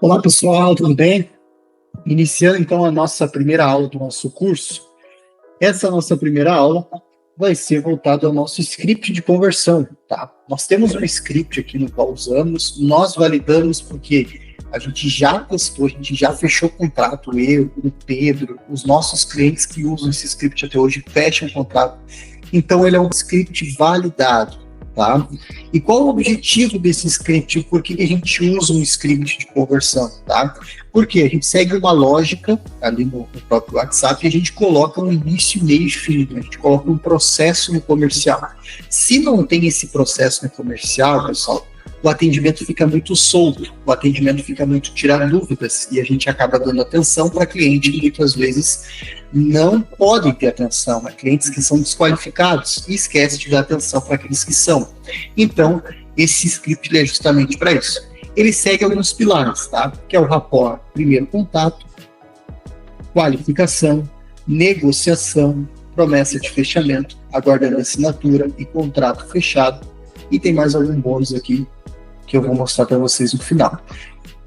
Olá pessoal, tudo bem? Iniciando então a nossa primeira aula do nosso curso. Essa nossa primeira aula vai ser voltada ao nosso script de conversão, tá? Nós temos um script aqui no qual usamos, nós validamos porque a gente já testou, a gente já fechou contrato, eu, o Pedro, os nossos clientes que usam esse script até hoje fecham contrato. Então ele é um script validado. Tá? E qual o objetivo desse script? Por que a gente usa um script de conversão? Tá? Porque a gente segue uma lógica ali no próprio WhatsApp e a gente coloca um início, meio e fim, a gente coloca um processo no comercial. Se não tem esse processo no comercial, pessoal, o atendimento fica muito solto, o atendimento fica muito tirar dúvidas e a gente acaba dando atenção para cliente que muitas vezes não podem ter atenção, clientes que são desqualificados e esquece de dar atenção para aqueles que são. Então, esse script é justamente para isso. Ele segue alguns pilares, tá? Que é o rapport, primeiro contato, qualificação, negociação, promessa de fechamento, aguardando assinatura e contrato fechado. E tem mais algum bônus aqui que eu vou mostrar para vocês no final.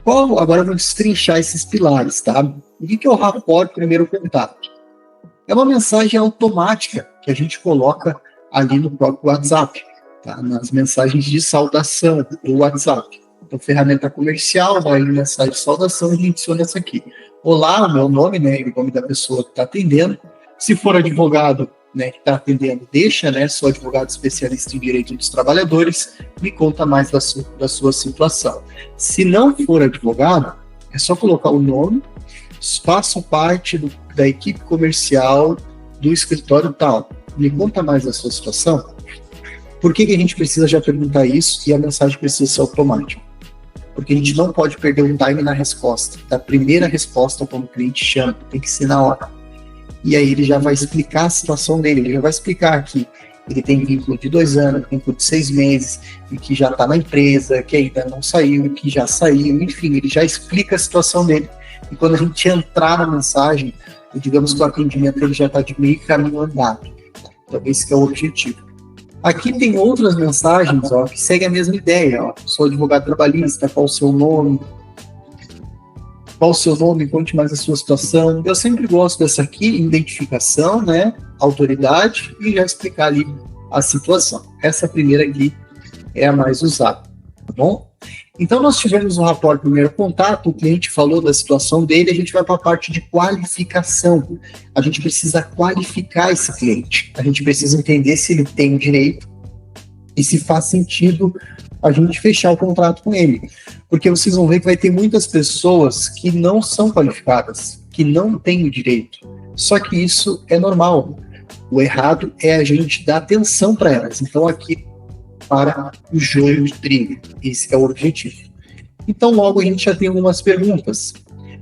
Agora eu vou destrinchar esses pilares, tá? O que é o rapport, primeiro contato? É uma mensagem automática que a gente coloca ali no próprio WhatsApp, tá? Nas mensagens de saudação do WhatsApp. Então, ferramenta comercial, vai em mensagem de saudação, a gente adiciona essa aqui. Olá, o meu nome, né, e o nome da pessoa que está atendendo. Se for advogado, né, que está atendendo, deixa, né, sou advogado especialista em direito dos trabalhadores, me conta mais da sua situação. Se não for advogado, é só colocar o nome, faço parte da equipe comercial do escritório tal, me conta mais da sua situação. Por que a gente precisa já perguntar isso e a mensagem precisa ser automática? Porque a gente não pode perder um time na resposta, da primeira resposta quando o cliente chama, tem que ser na hora. E aí ele já vai explicar a situação dele, ele já vai explicar que ele tem vínculo de 2 anos, vínculo de 6 meses, e que já está na empresa, que ainda não saiu, que já saiu, enfim, ele já explica a situação dele. E quando a gente entrar na mensagem, digamos que o atendimento ele já está de meio caminho andado. Então esse que é o objetivo. Aqui tem outras mensagens, ó, que seguem a mesma ideia. Ó. Sou advogado trabalhista, qual o seu nome? Qual o seu nome? Conte mais a sua situação. Eu sempre gosto dessa aqui, identificação, né? Autoridade, e já explicar ali a situação. Essa primeira aqui é a mais usada, tá bom? Então nós tivemos um rapport primeiro contato, o cliente falou da situação dele, a gente vai para a parte de qualificação. A gente precisa qualificar esse cliente, a gente precisa entender se ele tem direito e se faz sentido a gente fechar o contrato com ele. Porque vocês vão ver que vai ter muitas pessoas que não são qualificadas, que não têm o direito. Só que isso é normal. O errado é a gente dar atenção para elas. Então aqui para o joio de trigo. Esse é o objetivo. Então, logo a gente já tem algumas perguntas.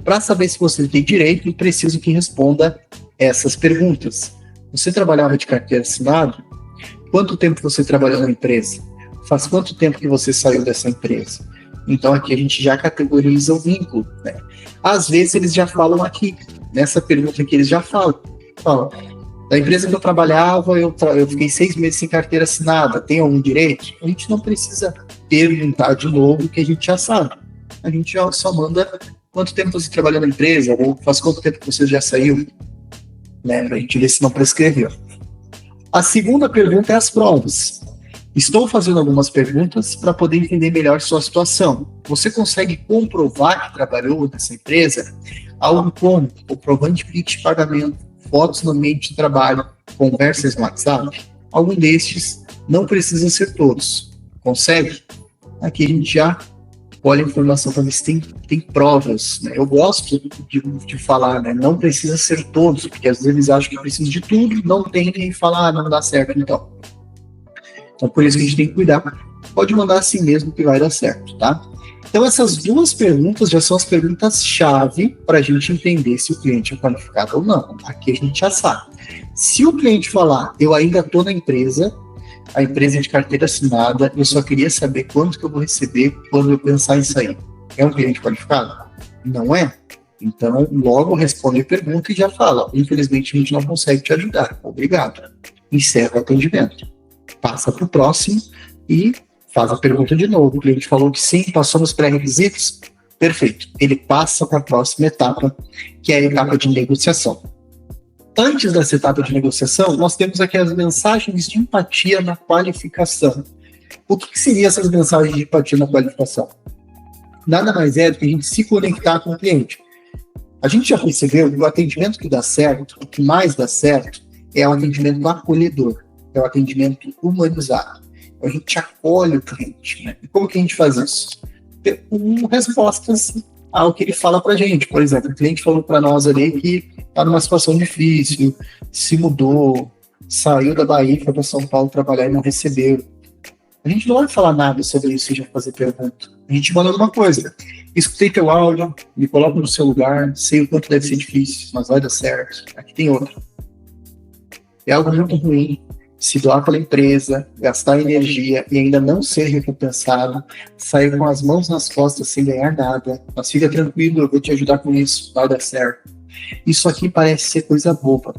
Para saber se você tem direito, eu preciso que responda essas perguntas. Você trabalhava de carteira assinada? Quanto tempo você trabalhou na empresa? Faz quanto tempo que você saiu dessa empresa? Então, aqui a gente já categoriza o vínculo, né? Às vezes, eles já falam aqui, nessa pergunta aqui, eles já falam. Da empresa que eu trabalhava, eu fiquei 6 meses sem carteira assinada. Tem algum direito? A gente não precisa perguntar de novo, que a gente já sabe. A gente já só manda quanto tempo você trabalhou na empresa, ou faz quanto tempo que você já saiu, né? Pra gente ver se não prescreveu. A segunda pergunta é as provas. Estou fazendo algumas perguntas para poder entender melhor sua situação. Você consegue comprovar que trabalhou nessa empresa? Algo como comprovante de pagamento, fotos no ambiente de trabalho, conversas no WhatsApp, algum destes, não precisa ser todos. Consegue? Aqui a gente já olha a informação para ver se tem provas. Né? Eu gosto de falar, né? Não precisa ser todos, porque às vezes eles acham que precisa de tudo, não tem e falar, não dá certo então. Então por isso que a gente tem que cuidar. Pode mandar assim mesmo que vai dar certo, tá? Então, essas duas perguntas já são as perguntas-chave para a gente entender se o cliente é qualificado ou não. Aqui a gente já sabe. Se o cliente falar, eu ainda estou na empresa, a empresa é de carteira assinada, eu só queria saber quanto que eu vou receber quando eu pensar em sair. É um cliente qualificado? Não é? Então, logo responde a pergunta e já fala, infelizmente a gente não consegue te ajudar. Obrigado. Encerra o atendimento. Passa para o próximo e faz a pergunta de novo. O cliente falou que sim, passou nos pré-requisitos. Perfeito. Ele passa para a próxima etapa, que é a etapa de negociação. Antes dessa etapa de negociação, nós temos aqui as mensagens de empatia na qualificação. O que seriam essas mensagens de empatia na qualificação? Nada mais é do que a gente se conectar com o cliente. A gente já percebeu que o atendimento que dá certo, o que mais dá certo, é o atendimento acolhedor, é o atendimento humanizado. A gente acolhe o cliente, né? E como que a gente faz isso? Com respostas ao que ele fala pra gente. Por exemplo, o cliente falou para nós ali que está numa situação difícil, se mudou, saiu da Bahia, foi para São Paulo trabalhar e não recebeu. A gente não vai falar nada sobre isso e já fazer pergunta. A gente manda alguma coisa. Escutei teu áudio, me coloco no seu lugar, sei o quanto deve ser difícil, mas vai dar certo. Aqui tem outro. É algo muito ruim se doar pela empresa, gastar energia e ainda não ser recompensado, sair com as mãos nas costas sem ganhar nada. Mas fica tranquilo, eu vou te ajudar com isso, vai dar certo. Isso aqui parece ser coisa boba.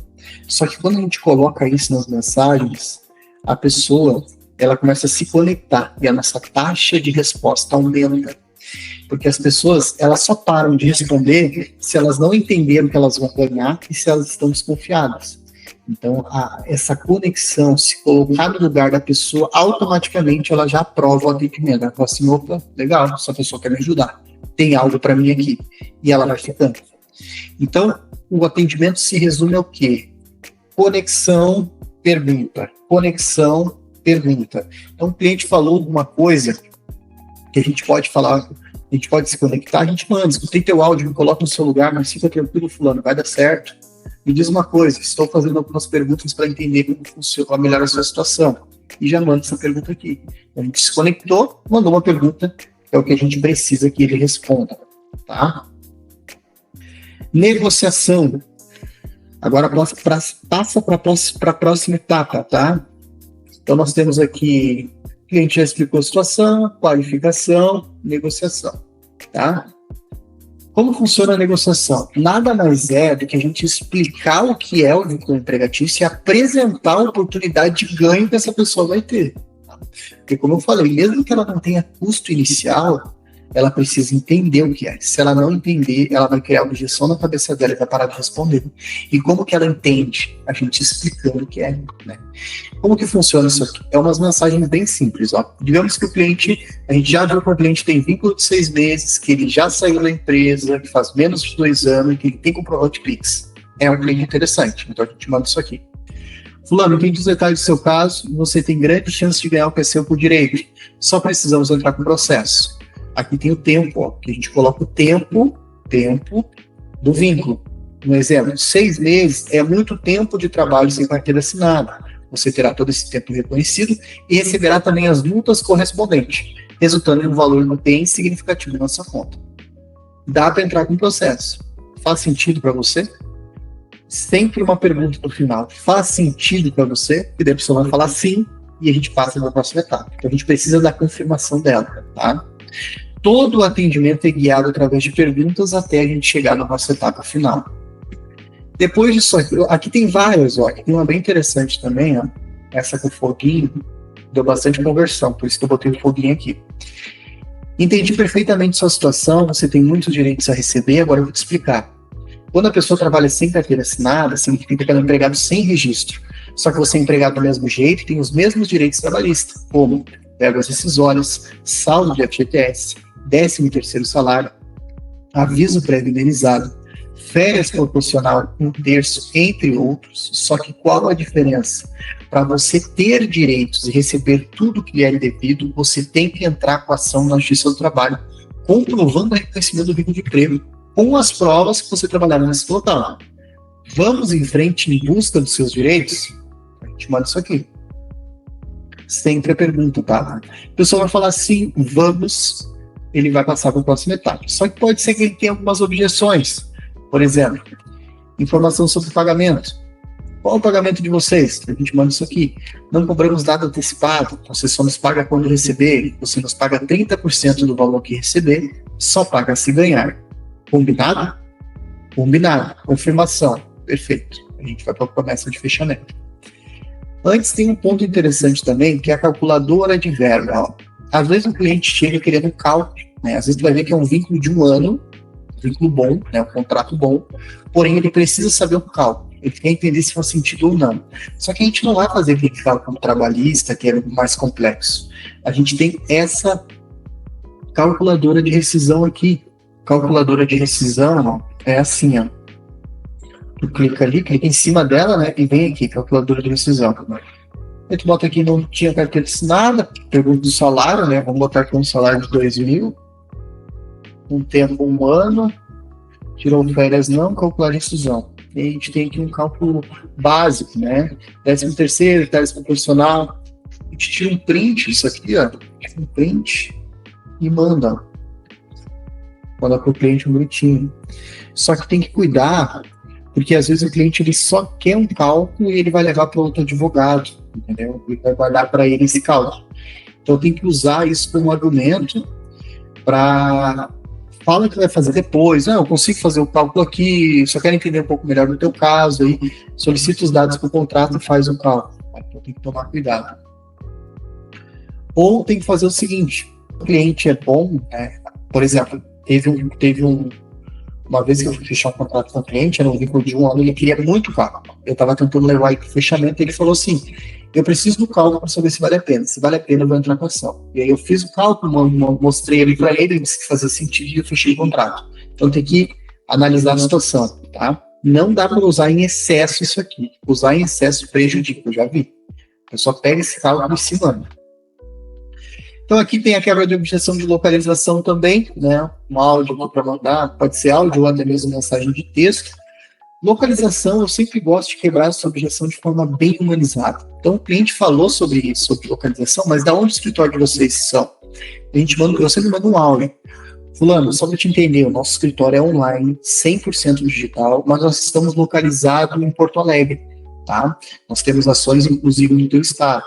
Só que quando a gente coloca isso nas mensagens, a pessoa ela começa a se conectar e a nossa taxa de resposta aumenta. Porque as pessoas elas só param de responder se elas não entenderam que elas vão ganhar e se elas estão desconfiadas. Então, essa conexão, se colocar no lugar da pessoa, automaticamente ela já aprova o atendimento. Ela fala assim, opa, legal, essa pessoa quer me ajudar. Tem algo para mim aqui. E ela vai ficando. Então, o atendimento se resume ao quê? Conexão, pergunta. Conexão, pergunta. Então, o cliente falou alguma coisa que a gente pode falar, a gente pode se conectar, a gente manda, escutei teu áudio, me coloca no seu lugar, mas fica tranquilo, fulano, vai dar certo. Me diz uma coisa, estou fazendo algumas perguntas para entender como funciona, como melhorar a sua situação. E já manda essa pergunta aqui. A gente se conectou, mandou uma pergunta, que é o que a gente precisa que ele responda. Tá? Negociação. Agora passa para a próxima etapa, tá? Então nós temos aqui, o cliente já explicou a situação, qualificação, negociação, tá? Como funciona a negociação? Nada mais é do que a gente explicar o que é o vínculo empregatício e apresentar a oportunidade de ganho que essa pessoa vai ter. Porque, como eu falei, mesmo que ela não tenha custo inicial, ela precisa entender o que é. Se ela não entender, ela vai criar objeção na cabeça dela e vai parar de responder. E como que ela entende? A gente explicando o que é, né? Como que funciona isso aqui? É umas mensagens bem simples, ó. Digamos que o cliente, a gente já viu que o cliente tem vínculo de 6 meses, que ele já saiu da empresa, que faz menos de 2 anos, que ele tem comprovante Pix. É um cliente interessante, então a gente manda isso aqui. Fulano, entende os detalhes do seu caso, você tem grande chance de ganhar o que é seu por direito. Só precisamos entrar com o processo. Aqui tem o tempo, ó, que a gente coloca o tempo do vínculo. Um exemplo, 6 meses é muito tempo de trabalho sem carteira assinada. Você terá todo esse tempo reconhecido e receberá também as multas correspondentes, resultando em um valor bem significativo na sua conta. Dá para entrar com o processo. Faz sentido para você? Sempre uma pergunta no final. Faz sentido para você? E daí a pessoa vai falar sim e a gente passa para a próxima etapa. Então a gente precisa da confirmação dela, tá? Todo o atendimento é guiado através de perguntas até a gente chegar na nossa etapa final. Depois disso, aqui tem várias, ó. Aqui tem uma bem interessante também, ó. Essa com o foguinho, deu bastante conversão, por isso que eu botei o foguinho aqui. Entendi perfeitamente sua situação, você tem muitos direitos a receber, agora eu vou te explicar. Quando a pessoa trabalha sem carteira assinada, significa que ela é um empregado sem registro. Só que você é empregado do mesmo jeito e tem os mesmos direitos trabalhistas, como verbas rescisórias, saldo de FGTS, 13º salário, aviso prévio indenizado, férias proporcional 1/3, entre outros. Só que qual a diferença? Para você ter direitos e receber tudo que lhe é devido, você tem que entrar com a ação na Justiça do Trabalho, comprovando o reconhecimento do vínculo de emprego, com as provas que você trabalhava nesse local. Vamos em frente em busca dos seus direitos? A gente manda isso aqui. Sempre a pergunta, tá? A pessoa vai falar sim, vamos, ele vai passar para a próxima etapa. Só que pode ser que ele tenha algumas objeções. Por exemplo, informação sobre o pagamento. Qual o pagamento de vocês? A gente manda isso aqui. Não cobramos nada antecipado, você só nos paga quando receber, você nos paga 30% do valor que receber, só paga se ganhar. Combinado? Combinado. Confirmação. Perfeito. A gente vai para a promessa de fechamento. Antes tem um ponto interessante também, que é a calculadora de verba. Ó. Às vezes o cliente chega querendo cálculo, né? Às vezes tu vai ver que é um vínculo de 1 ano, um vínculo bom, né? Um contrato bom, porém ele precisa saber o cálculo. Ele quer entender se faz sentido ou não. Só que a gente não vai fazer aquele cálculo trabalhista, que é mais complexo. A gente tem essa calculadora de rescisão aqui. Calculadora de rescisão, ó, é assim, ó. Tu clica ali, clica em cima dela, né? E vem aqui, calculadora de rescisão. Aí tu bota aqui, não tinha carteira assinada, pergunta do salário, né? Vamos botar aqui um salário de 2.000. Um tempo, 1 ano. Tirou férias, não, calcular rescisão. E a gente tem aqui um cálculo básico, né? 13º, 10º profissional. A gente tira um print, isso aqui, ó. Um print e manda, ó. Coloca o cliente bonitinho. Só que tem que cuidar, porque às vezes o cliente ele só quer um cálculo e ele vai levar para outro advogado, entendeu? Ele vai guardar para ele esse cálculo. Então tem que usar isso como argumento para fala que vai fazer depois. Não, eu consigo fazer o cálculo aqui, só quero entender um pouco melhor do teu caso, aí solicita os dados para o contrato e faz o cálculo. Então tem que tomar cuidado. Ou tem que fazer o seguinte: o cliente é bom, né? Por exemplo, uma vez que eu fui fechar um contrato com o cliente, era um vínculo de 1 ano, ele queria muito cálculo. Eu estava tentando levar ele para o fechamento, e ele falou assim: eu preciso do cálculo para saber se vale a pena. Se vale a pena, eu vou entrar com a ação. E aí eu fiz o cálculo, mostrei ele para ele disse que fazia sentido e eu fechei o contrato. Então tem que analisar a situação, tá? Não dá para usar em excesso isso aqui. Usar em excesso prejudica, eu já vi. A pessoa pega esse cálculo e se manda. Então aqui tem a quebra de objeção de localização também, né? Um áudio para mandar, pode ser áudio ou até mesmo mensagem de texto. Localização, eu sempre gosto de quebrar essa objeção de forma bem humanizada. Então o cliente falou sobre localização, mas da onde o escritório de vocês são? Eu sempre mando um áudio. Fulano, só para te entender, o nosso escritório é online, 100% digital, mas nós estamos localizados em Porto Alegre, tá? Nós temos ações, inclusive, no teu estado.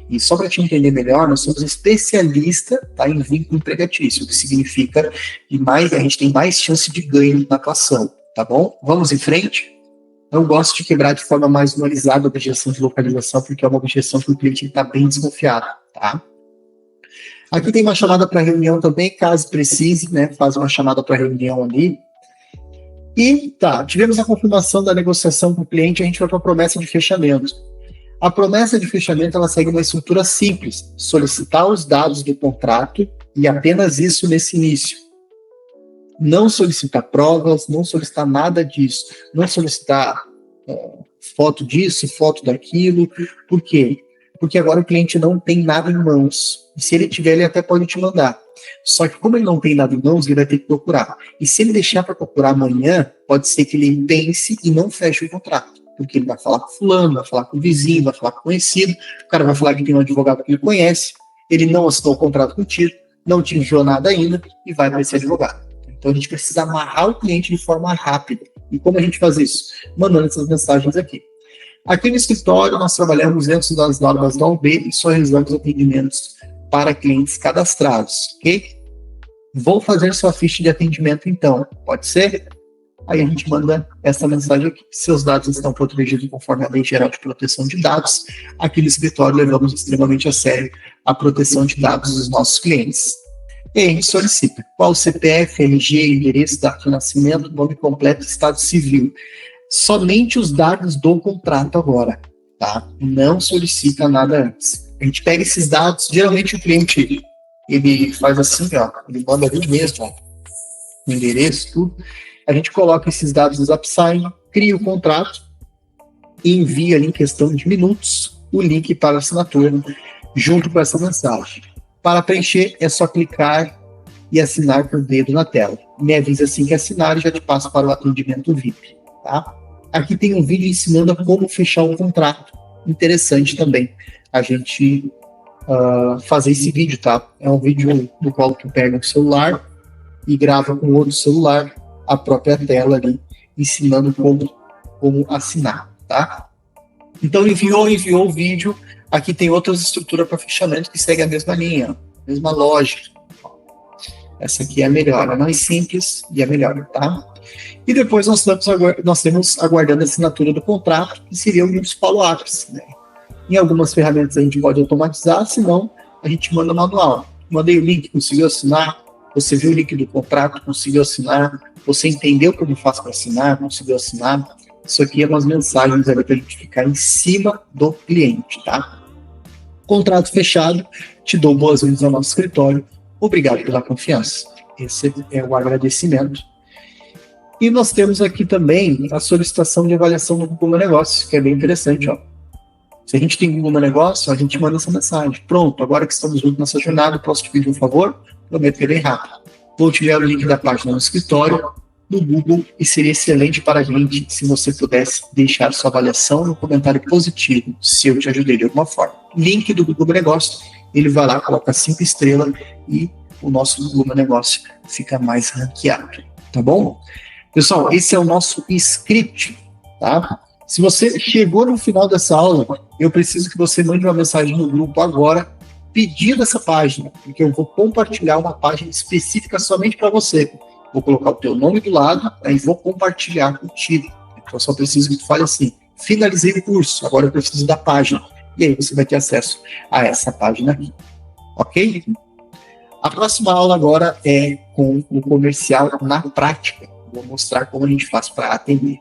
E só para te entender melhor, nós somos especialistas, tá, em vínculo empregatício, o que significa que a gente tem mais chance de ganho na atuação, tá bom? Vamos em frente? Eu gosto de quebrar de forma mais humanizada a objeção de localização, porque é uma objeção que o cliente está bem desconfiado, tá? Aqui tem uma chamada para reunião também, caso precise, né? Faz uma chamada para reunião ali. E tá, tivemos a confirmação da negociação com o cliente, a gente vai para a promessa de fechamento. A promessa de fechamento ela segue uma estrutura simples: solicitar os dados do contrato e apenas isso nesse início. Não solicitar provas, não solicitar nada disso, não solicitar foto disso, foto daquilo. Por quê? Porque agora o cliente não tem nada em mãos. E se ele tiver, ele até pode te mandar. Só que como ele não tem nada em mãos, ele vai ter que procurar. E se ele deixar para procurar amanhã, pode ser que ele pense e não feche o contrato. Porque ele vai falar com fulano, vai falar com o vizinho, vai falar com o conhecido, o cara vai falar que tem um advogado que ele conhece, ele não assinou o contrato contigo, não te enviou nada ainda e vai para esse advogado. Então a gente precisa amarrar o cliente de forma rápida. E como a gente faz isso? Mandando essas mensagens aqui. Aqui no escritório nós trabalhamos dentro das normas da OAB e só realizamos atendimentos para clientes cadastrados, ok? Vou fazer sua ficha de atendimento então, pode ser? Aí a gente manda essa mensagem aqui: seus dados estão protegidos conforme a Lei Geral de Proteção de Dados. Aqui no escritório levamos extremamente a sério a proteção de dados dos nossos clientes. E aí a gente solicita qual CPF, RG, endereço, data de nascimento, nome completo, estado civil. Somente os dados do contrato agora, tá? Não solicita nada antes. A gente pega esses dados, geralmente o cliente ele faz assim, ó, ele manda ali mesmo, ó, o endereço, tudo. A gente coloca esses dados no ZapSign, cria o contrato e envia ali em questão de minutos o link para a assinatura junto com essa mensagem. Para preencher, é só clicar e assinar por dedo na tela. Me avisa assim que assinar e já te passo para o atendimento VIP, tá? Aqui tem um vídeo ensinando a como fechar um contrato. Interessante também a gente fazer esse vídeo, tá? É um vídeo no qual tu pega o celular e grava com outro celular a própria tela ali, ensinando como assinar, tá? Então enviou o vídeo. Aqui tem outras estruturas para fechamento que seguem a mesma linha, mesma lógica. Essa aqui é a melhor, é mais simples e é melhor, tá? E depois nós temos aguardando a assinatura do contrato, que seriam os follow-ups, né? Em algumas ferramentas a gente pode automatizar, senão a gente manda manual. Mandei o link, conseguiu assinar? Você viu o link do contrato, conseguiu assinar, você entendeu como faz para assinar, conseguiu assinar. Isso aqui é umas mensagens para a gente ficar em cima do cliente, tá? Contrato fechado, te dou boas-vindas ao nosso escritório, obrigado pela confiança. Esse é o agradecimento. E nós temos aqui também a solicitação de avaliação no Google Meu Negócio, que é bem interessante, ó. Se a gente tem Google Meu Negócio, a gente manda essa mensagem. Pronto, agora que estamos juntos nessa jornada, posso te pedir um favor? Prometo que é bem rápido. Vou te enviar o link da página no escritório, no Google, e seria excelente para a gente se você pudesse deixar sua avaliação no comentário positivo, se eu te ajudei de alguma forma. Link do Google Meu Negócio, ele vai lá, coloca 5 estrelas e o nosso Google Meu Negócio fica mais ranqueado, tá bom? Pessoal, esse é o nosso script, tá? Se você chegou no final dessa aula, eu preciso que você mande uma mensagem no grupo agora, pedindo essa página, porque eu vou compartilhar uma página específica somente para você. Vou colocar o teu nome do lado, aí vou compartilhar contigo. Então, eu só preciso que tu fale assim, finalizei o curso, agora eu preciso da página. E aí você vai ter acesso a essa página aqui. Ok? A próxima aula agora é com o comercial na prática. Vou mostrar como a gente faz para atender.